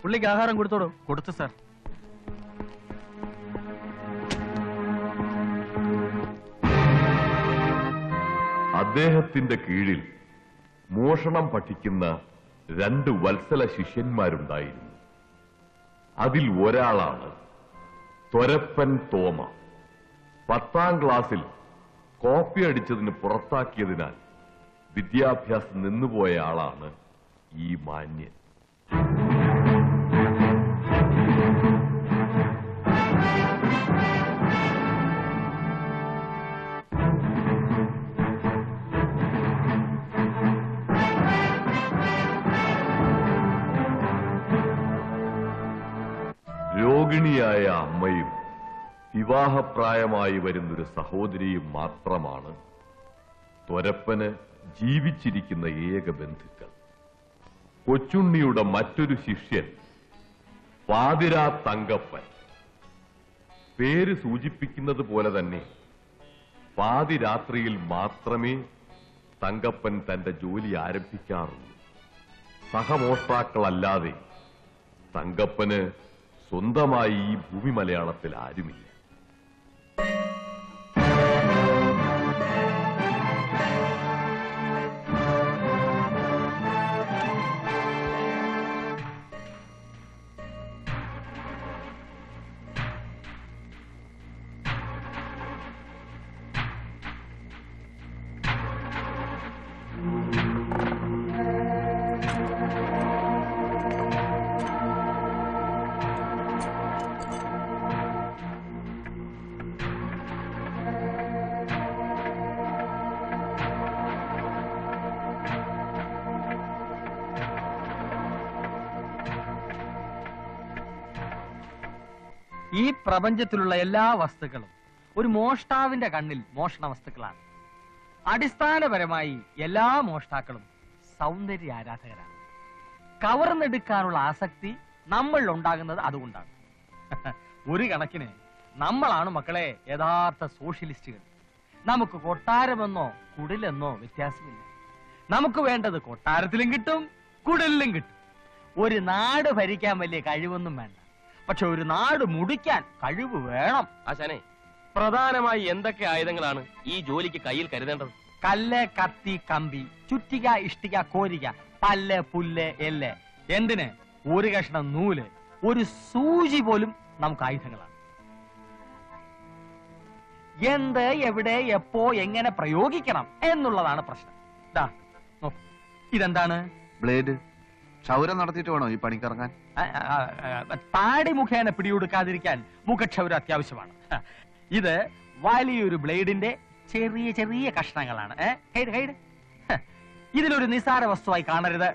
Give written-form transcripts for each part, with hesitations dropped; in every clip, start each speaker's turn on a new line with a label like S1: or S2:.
S1: പുള്ളിക്ക് ആഹാരം കൊടുത്തോളൂ. കൊടുത്തു സാർ.
S2: അദ്ദേഹത്തിന്റെ കീഴിൽ മോഷണം പഠിക്കുന്ന 2 വത്സല ശിഷ്യന്മാരുണ്ടായിരുന്നു. അതിൽ ഒരാളാണ് തൊരപ്പൻ തോമ. 10ാം ക്ലാസ്സിൽ കോപ്പി അടിച്ചതിന് പുറത്താക്കിയതിനാൽ വിദ്യാഭ്യാസം നിന്നുപോയ ആളാണ് ഈ മാന്യൻ. രോഗിണിയായ അമ്മയും വിവാഹപ്രായമായി വരുന്നൊരു സഹോദരിയും മാത്രമാണ് തൊരപ്പന് ജീവിച്ചിരിക്കുന്ന ഏക ബന്ധുക്കൾ. കൊച്ചുണ്ണിയുടെ മറ്റൊരു ശിഷ്യൻ പാതിരാ തങ്കപ്പൻ. പേര് സൂചിപ്പിക്കുന്നത് പോലെ തന്നെ പാതിരാത്രിയിൽ മാത്രമേ തങ്കപ്പൻ തന്റെ ജോലി ആരംഭിക്കാറുള്ളൂ. സഹമോഷ്ടാക്കളല്ലാതെ തങ്കപ്പന് സ്വന്തമായി ഈ ഭൂമി മലയാളത്തിൽ ആരുമില്ല.
S1: ഈ പ്രപഞ്ചത്തിലുള്ള എല്ലാ വസ്തുക്കളും ഒരു മോഷ്ടാവിന്റെ കണ്ണിൽ മോഷണ വസ്തുക്കളാണ്. അടിസ്ഥാനപരമായി എല്ലാ മോഷ്ടാക്കളും സൗന്ദര്യ ആരാധകരാണ്. കവർന്നെടുക്കാനുള്ള ആസക്തി നമ്മളിൽ ഉണ്ടാകുന്നത് അതുകൊണ്ടാണ്. ഒരു കണക്കിന് നമ്മളാണ് മക്കളെ യഥാർത്ഥ സോഷ്യലിസ്റ്റുകൾ. നമുക്ക് കൊട്ടാരമെന്നോ കുടിലെന്നോ വ്യത്യാസമില്ല. നമുക്ക് വേണ്ടത് കൊട്ടാരത്തിലും കിട്ടും, കുടിലും കിട്ടും. ഒരു നാട് ഭരിക്കാൻ വലിയ കഴിവൊന്നും വേണ്ട, പക്ഷെ ഒരു നാട് മുടിക്കാൻ കഴിവ് വേണം.
S3: ആശാനെ, പ്രധാനമായി എന്തൊക്കെ ആയുധങ്ങളാണ് ഈ ജോലിക്ക് കയ്യിൽ കരുതേണ്ടത്?
S1: കല്ല്, കത്തി, കമ്പി, ചുറ്റിക, ഇഷ്ടിക, കോരിക, പല്ല്, പുല്ല്, എല്ല്, എന്തിന് ഒരു കഷ്ണം നൂല്, ഒരു സൂചി പോലും നമുക്ക് ആയുധങ്ങളാണ്. എന്ത്, എവിടെ, എപ്പോ, എങ്ങനെ പ്രയോഗിക്കണം എന്നുള്ളതാണ് പ്രശ്നം. ഇതെന്താണ്?
S4: ബ്ലേഡ്. ക്ഷൗരം നടത്തിയിട്ട് വേണോ ഈ പണിക്കിറങ്ങാൻ?
S1: താടി മുഖേന പിടികൊടുക്കാതിരിക്കാൻ മുഖക്ഷൗരം അത്യാവശ്യമാണ്. ഇത് വലിയൊരു ബ്ലേഡിന്റെ ചെറിയ ചെറിയ കഷ്ണങ്ങളാണ്. ഇതിലൊരു നിസാര വസ്തുവായി കാണരുത്.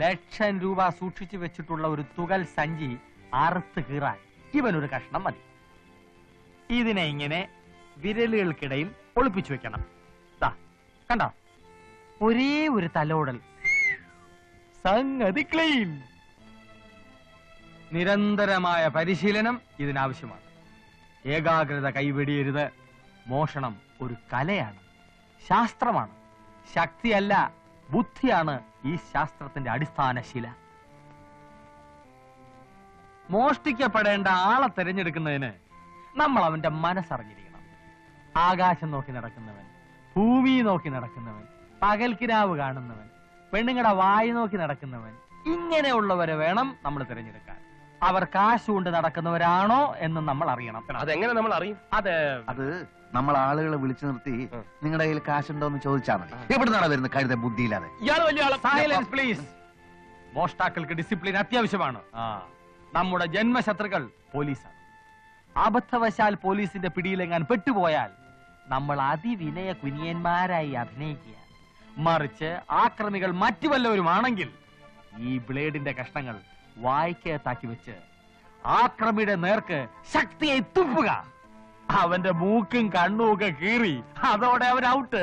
S1: ലക്ഷം രൂപ സൂക്ഷിച്ചു വെച്ചിട്ടുള്ള ഒരു തുകൽ സഞ്ചി അറുത്ത് കീറാൻ ഇവനൊരു കഷ്ണം മതി. ഇതിനെ ഇങ്ങനെ വിരലുകൾക്കിടയിൽ ഒളിപ്പിച്ചു വെക്കണം. കണ്ടോ, ഒരേ ഒരു തലോടൽ, സംഗതി ക്ലീൻ. നിരന്തരമായ പരിശീലനം ഇതിനാവശ്യമാണ്. ഏകാഗ്രത കൈവെടിയരുത്. മോഷണം ഒരു കലയാണ്, ശാസ്ത്രമാണ്. ശക്തിയല്ല, ബുദ്ധിയാണ് ഈ ശാസ്ത്രത്തിന്റെ അടിസ്ഥാന ശില. മോഷ്ടിക്കപ്പെടേണ്ട ആളെ തിരഞ്ഞെടുക്കുന്നതിന് നമ്മൾ അവന്റെ മനസ്സറിഞ്ഞിരിക്കണം. ആകാശം നോക്കി നടക്കുന്നവൻ, ഭൂമി നോക്കി നടക്കുന്നവൻ, പകൽക്കിനാവ് കാണുന്നവൻ, പെണ്ണുങ്ങളുടെ വായി നോക്കി നടക്കുന്നവൻ, ഇങ്ങനെയുള്ളവരെ വേണം നമ്മൾ തിരഞ്ഞെടുക്കാൻ. അവർ കാശ് കൊണ്ട് നടക്കുന്നവരാണോ എന്ന് നമ്മൾ അറിയണം.
S3: അതെങ്ങനെ നമ്മൾ അറിയും?
S4: അത് നമ്മൾ ആളുകളെ വിളിച്ചു നിർത്തി നിങ്ങളുടെ കയ്യിൽ കാശുണ്ടോ എന്ന് ചോദിച്ചാൽ മതി. എവിടുന്നാണ് വരുന്നത് കരുത ബുദ്ധിയില്ലാതെ?
S1: Silence please. മോഷ്ടാക്കൾക്ക് ഡിസിപ്ലിൻ അത്യാവശ്യമാണ്. നമ്മുടെ ജന്മശത്രുക്കൾ പോലീസാണ്. അബദ്ധവശാൽ പോലീസിന്റെ പിടിയിലെങ്ങാൻ പെട്ടുപോയാൽ നമ്മൾ അതിവിനയ കുനിയന്മാരായി അഭിനയിക്കുക. മറിച്ച് ആക്രമികൾ മറ്റു വല്ലവരുമാണെങ്കിൽ ഈ ബ്ലേഡിന്റെ കഷ്ണങ്ങൾ വായ്ക്കകത്താക്കി വെച്ച് ആക്രമിയുടെ നേർക്ക് ശക്തിയായി തുപ്പുക. അവന്റെ മൂക്കും കണ്ണും ഒക്കെ കീറി അതോടെ അവൻ ഔട്ട്.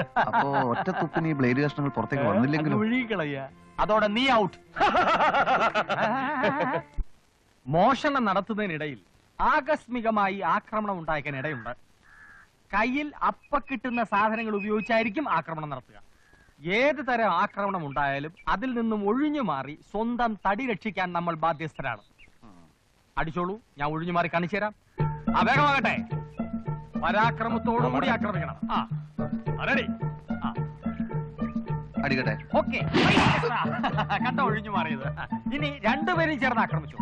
S4: ഒറ്റ തുപ്പിന് ഈ ബ്ലേഡ് കഷ്ണങ്ങൾ പുറത്തേക്ക് വന്നില്ലെങ്കിലും
S1: ഒഴുകിക്കളയ, അതോടെ നീ ഔട്ട്. മോഷണം നടത്തുന്നതിനിടയിൽ ആകസ്മികമായി ആക്രമണം ഉണ്ടാക്കാൻ ഇടയുണ്ട്. കയ്യിൽ അപ്പ കിട്ടുന്ന സാധനങ്ങൾ ഉപയോഗിച്ചായിരിക്കും ആക്രമണം നടത്തുക. ഏത് തരം ആക്രമണം ഉണ്ടായാലും അതിൽ നിന്നും ഒഴിഞ്ഞു മാറി സ്വന്തം തടി രക്ഷിക്കാൻ നമ്മൾ ബാധ്യസ്ഥരാണ്. അടിച്ചോളൂ, ഞാൻ ഒഴിഞ്ഞു മാറി കാണിച്ചു തരാം. വേഗമാകട്ടെ, പരാക്രമത്തോടുകൂടി ആക്രമിക്കണം. റെഡി?
S4: അടിക്കട്ടെ.
S1: ഓക്കെ, കണ്ട ഒഴിഞ്ഞു മാറിയത്. ഇനി രണ്ടുപേരും ചേർന്ന് ആക്രമിച്ചു.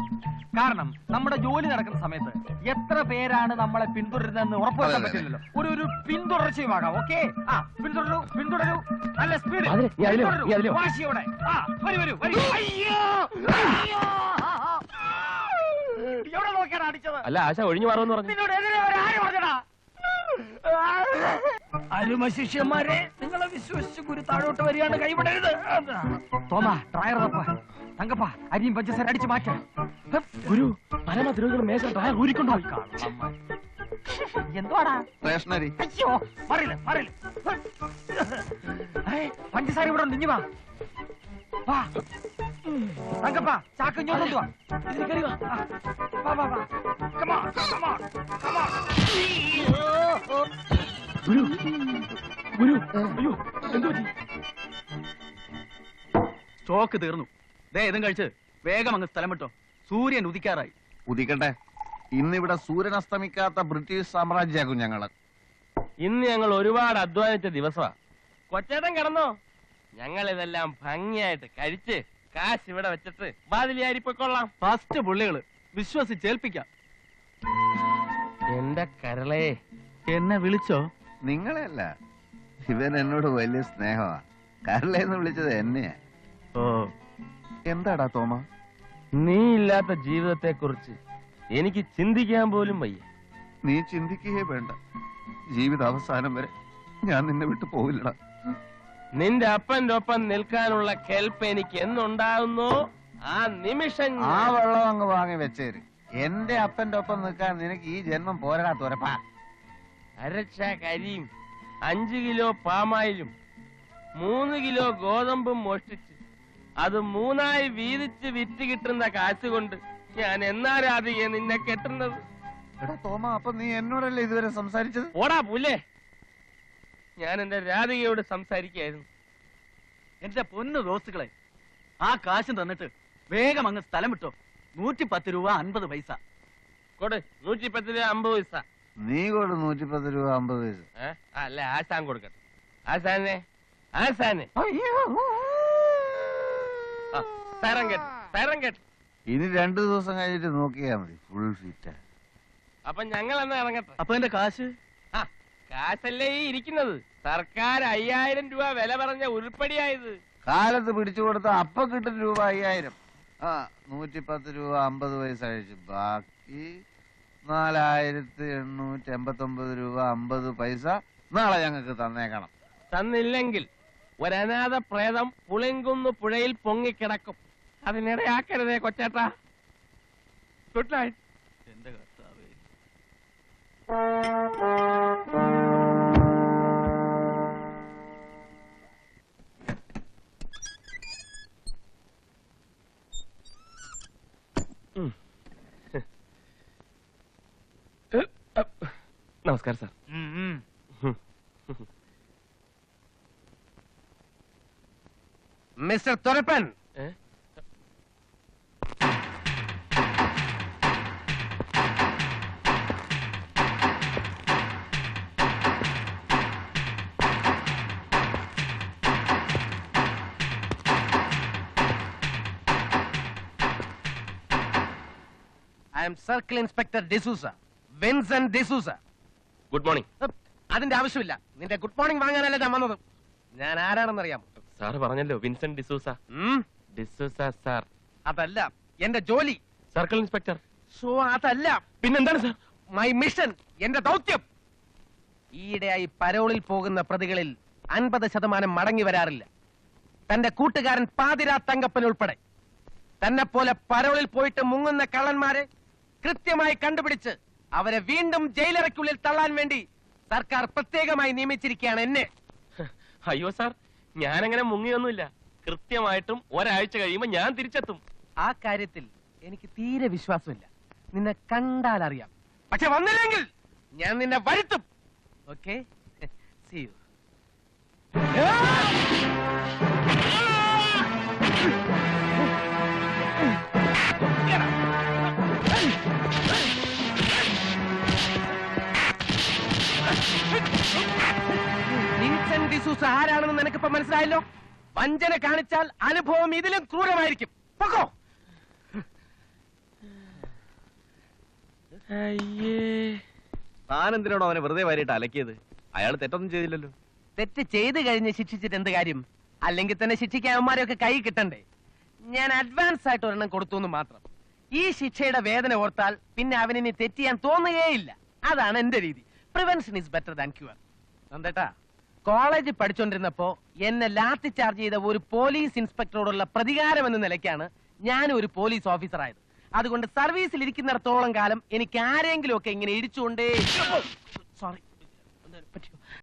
S1: കാരണം നമ്മുടെ ജോലി നടക്കുന്ന സമയത്ത് എത്ര പേരാണ് നമ്മളെ പിന്തുടരുന്നതെന്ന് ഉറപ്പുവരുത്താൻ പറ്റില്ലല്ലോ. ഒരു പിന്തുടർച്ചയുമാകാം. ഓക്കെ, പിന്തുടരൂ, നല്ല സ്പീഡ്, വാശിയോടെ. വരൂ. എവിടെ നോക്കിയാണ് അടിച്ചത്?
S3: അല്ല, ആശ ഒഴിഞ്ഞു മാറുമെന്ന് പറഞ്ഞു.
S1: നിന്നോട് എതിരെ ആര് പറഞ്ഞടാ? അരുമശിഷ്യന്മാരെ, നിങ്ങളെ വിശ്വസിച്ച് ഗുരു താഴോട്ട് വരികയാണ്, കൈവിടരുത്. തോമാ, ഡ്രയർ തപ്പ. തങ്കപ്പ, അരിയും പഞ്ചസാര അടിച്ചു മാറ്റാം.
S3: ഗുരു, പരമദ്രോഹികൾ മേശ ഡ്രയർ ഊരിക്കൊണ്ടുപോയി.
S1: എന്തുവാടാ?
S4: സ്റ്റേഷനറി.
S1: അയ്യോ, പറയില്ല. പഞ്ചസാര ഇവിടെ ഉണ്ട്, ഇഞ്ഞു വാ. തങ്കപ്പ, ചാക്ക് ഇങ്ങോട്ട് വാ.
S5: സ്റ്റോക്ക് തീർന്നു. ഇതും കഴിച്ച് വേഗം അങ്ങ് സ്ഥലം വിട്ടോ. സൂര്യൻ ഉദിക്കാറായി.
S4: ഉദിക്കട്ടെ. ഇന്നിവിടെ സൂര്യൻ അസ്തമിക്കാത്ത ബ്രിട്ടീഷ് സാമ്രാജ്യമാകും ഞങ്ങള്.
S3: ഇന്ന് ഞങ്ങൾ ഒരുപാട് അധ്വാനിച്ച ദിവസമാ. കൊച്ചേട്ടൻ കിടന്നോ? ഞങ്ങൾ ഇതെല്ലാം ഭംഗിയായിട്ട് കഴിച്ച് കാശ് ഇവിടെ വെച്ചിട്ട് വാതിലിയാരിപ്പൊക്കൊള്ളാം.
S5: ഫസ്റ്റ് പുള്ളികള് വിശ്വസിച്ചേൽപ്പിക്കാം.
S3: എന്റെ കരളേ,
S5: എന്നെ വിളിച്ചോ?
S4: നിങ്ങളെ അല്ല, ഇവൻ എന്നോട് വലിയ സ്നേഹമാ. കരളേന്ന് വിളിച്ചത് എന്നെയാ.
S3: ഓ,
S4: എന്താടാ തോമ?
S3: നീ ഇല്ലാത്ത ജീവിതത്തെ കുറിച്ച് എനിക്ക് ചിന്തിക്കാൻ പോലും വയ്യ.
S4: നീ ചിന്തിക്കുകയേ വേണ്ട. ജീവിത അവസാനം വരെ ഞാൻ നിന്നെ വിട്ടു പോവില്ലടാ.
S3: നിന്റെ അപ്പന്റെ ഒപ്പം നിൽക്കാനുള്ള കെൽപ്പ് എനിക്ക് എന്നുണ്ടാകുന്നോ ആ നിമിഷം
S4: ആ വെള്ളം അങ്ങ് വാങ്ങി വെച്ചേര്. എന്റെ അപ്പന്റെ ഒപ്പം നിൽക്കാൻ നിനക്ക് ഈ ജന്മം പോരടാ തുരപ്പാ.
S3: അരച്ച കരിയും 5 കിലോ പാമായിലും 3 കിലോ ഗോതമ്പും മോഷ്ടിച്ച് അത് 3ആയി വീതിച്ച് വിറ്റ് കിട്ടുന്ന കാശ് കൊണ്ട് ഞാൻ എന്നാരാധികെ നിന്നെ കെട്ടുന്നത്?
S4: എടാ തോമ, അപ്പൊ നീ എന്നോടല്ലേ ഇതുവരെ സംസാരിച്ചത്?
S3: ഓടാ പുല്ലേ, ഞാൻ എന്റെ രാധികയോട് സംസാരിക്കായിരുന്നു.
S5: എന്റെ പൊന്നു ദോസ്തുക്കളെ, ആ കാശും തന്നിട്ട് വേഗം അങ്ങ് സ്ഥലം വിട്ടോ. 110 രൂപ 50 പൈസ.
S3: കൊടു. 110 രൂപ 50 പൈസ.
S4: നീ കൊടു 110 രൂപ 50 പൈസ.
S3: അല്ല, ആശാൻ കൊടുക്കട്ടെ. ആശാനെ തരം കേട്ട്.
S4: ഇനി 2 ദിവസം കഴിഞ്ഞിട്ട് നോക്കിയാ മതി. Full fit.
S3: അപ്പൊ ഞങ്ങൾ എന്നാ ഇറങ്ങട്ടെ?
S5: അപ്പൊ എന്റെ കാശ്?
S3: കാശല്ലേ ഈ ഇരിക്കുന്നത്. സർക്കാർ 5000 രൂപ വില പറഞ്ഞ ഉരുപ്പടിയായത്.
S4: കാലത്ത് പിടിച്ചു കൊടുത്ത അപ്പൊ കിട്ടും രൂപ 5000. 110 രൂപ 50 പൈസ കഴിച്ചു. ബാക്കി 4889 രൂപ 50 പൈസ നാളെ ഞങ്ങൾക്ക് തന്നേക്കണം.
S3: തന്നില്ലെങ്കിൽ ഒരനാഥ പ്രേതം പുളിങ്കുന്ന് പുഴയിൽ പൊങ്ങിക്കിടക്കും. അതിനിടയാക്കരുതേ കൊച്ചേട്ടാ. Good night.
S5: എന്റെ കർത്താവേ.
S3: നമസ്കാരം സാർ.
S6: മിസ്റ്റർ തുരപ്പൻ, I am Circle Inspector D'Souza, Vincent D'Souza.
S3: Good morning.
S6: അതിന്റെ ആവശ്യമില്ല. നിന്റെ ഗുഡ് മോർണിംഗ് വാങ്ങാനല്ല ഞാൻ വന്നത്. ഞാൻ ആരാണെന്നറിയാം?
S3: സാറ് പറഞ്ഞല്ലോ, വിൻസെന്റ് ഡിസൂസ. ഡിസൂസ സാർ.
S6: അതല്ല എന്റെ ജോലി.
S3: Circle inspector.
S6: സോ അതല്ല.
S3: പിന്നെന്താണ് സാർ?
S6: മൈ മിഷൻ, എന്റെ ദൗത്യം. ഈയിടെയായി പരോളിൽ പോകുന്ന പ്രതികളിൽ 50% മടങ്ങി വരാറില്ല. തന്റെ കൂട്ടുകാരൻ പാതിരാ തങ്കപ്പൻ ഉൾപ്പെടെ തന്നെ പോലെ പരോളിൽ പോയിട്ട് മുങ്ങുന്ന കള്ളന്മാരെ കൃത്യമായി കണ്ടുപിടിച്ച് അവരെ വീണ്ടും ജയിലറയ്ക്കുള്ളിൽ തള്ളാൻ വേണ്ടി സർക്കാർ പ്രത്യേകമായി നിയമിച്ചിരിക്കുകയാണ് എന്നെ.
S3: അയ്യോ സാർ, ഞാനങ്ങനെ മുങ്ങിയൊന്നുമില്ല. കൃത്യമായിട്ടും ഒരാഴ്ച കഴിയുമ്പോ ഞാൻ തിരിച്ചെത്തും.
S6: ആ കാര്യത്തിൽ എനിക്ക് തീരെ വിശ്വാസമില്ല. നിന്നെ കണ്ടാൽ അറിയാം. പക്ഷെ വന്നില്ലെങ്കിൽ ഞാൻ നിന്നെ വരുത്തും. Okay, see you. ബോസ് ആരാണെന്ന് നിനക്കിപ്പോ മനസ്സിലായല്ലോ. വഞ്ചന കാണിച്ചാൽ അനുഭവം ഇതിലും ക്രൂരമായിരിക്കും. പൊക്കോ.
S7: താൻ എന്തിനാണോ അവനെ വെറുതെ വാരിയിട്ട് അലക്കിയത്? അയാൾ തെറ്റൊന്നും ചെയ്തില്ലല്ലോ.
S6: തെറ്റ് ചെയ്ത് കഴിഞ്ഞ് ശിക്ഷിച്ചിട്ട് എന്ത് കാര്യം? അല്ലെങ്കിൽ തന്നെ ശിക്ഷിക്കാൻ അവന്മാരെയൊക്കെ കൈ കിട്ടണ്ടേ? ഞാൻ അഡ്വാൻസ് ആയിട്ട് ഒരെണ്ണം കൊടുത്തു എന്ന് മാത്രം. ഈ ശിക്ഷയുടെ വേദന ഓർത്താൽ പിന്നെ അവനിനി തെറ്റ് ചെയ്യാൻ തോന്നുകയില്ല. അതാണ് എന്റെ രീതി. Prevention is better than cure. നന്ദേട്ടാ, കോളേജിൽ പഠിച്ചോണ്ടിരുന്നപ്പോ എന്നെ ലാത്തി ചാർജ് ചെയ്ത ഒരു പോലീസ് ഇൻസ്പെക്ടറോടുള്ള പ്രതികാരം എന്ന നിലയ്ക്കാണ് ഞാൻ ഒരു പോലീസ് ഓഫീസർ ആയത്. അതുകൊണ്ട് സർവീസിൽ ഇരിക്കുന്നിടത്തോളം കാലം എനിക്ക് ആരെങ്കിലും ഒക്കെ ഇങ്ങനെ ഇടിച്ചുകൊണ്ടേ സോറി